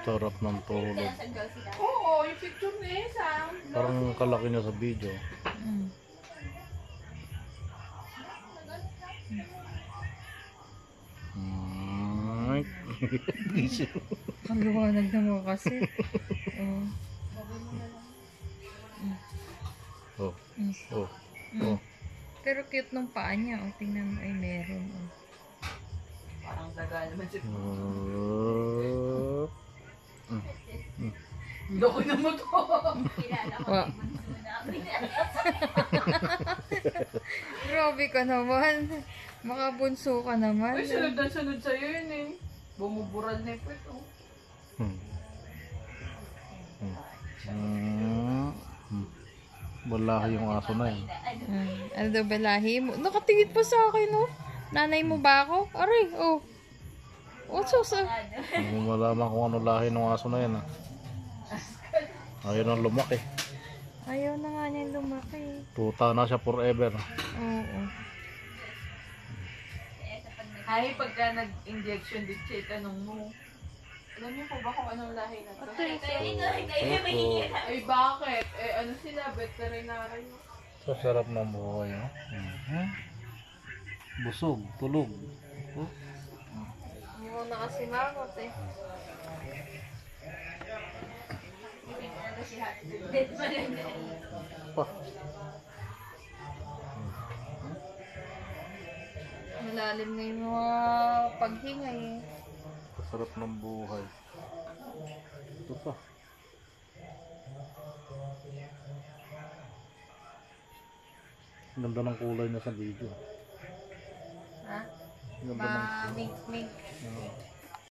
Sarap ng tulog. Oo, yung picture niya isang. Parang kalaki niya sa video. Ay. Ang liwanag naman kasi. Oh. Oh. Oh. Pero cute nung paa niya. O, tingnan mo. Ay, meron. Oh. Parang daga naman siya. Loko na mo to. Wow. Grabe ka naman. Makabunso ka naman. Uy, sunod na sunod sa'yo yun eh. Bumubural na ito ito. Balahi yung aso na yun. Ano daw balahi mo? Nakatingin pa sa akin, oh. Nanay mo ba ako? Aray, oh. Oh, susa. Hindi mo malaman kung ano lahi ng aso na yan. Ayaw nang lumaki. Ayaw na nga niya lumaki. Tuta na siya forever. Oo. Ay, pagka nag-injection dito siya, itanong mo. Alam niyo po ba kung anong lahi na to? Ay, bakit? Eh, ano sila? Veterinary. Sa sarap ng buhay. Busog, tulog. Hindi mo na kasi makot eh. Pa. Malalim na yung mga paghinga eh. Sa sarap ng buhay. Ito pa. Ganda ng kulay niya sa video. Ha? Ganda ng Ma-mink-mink. kulay.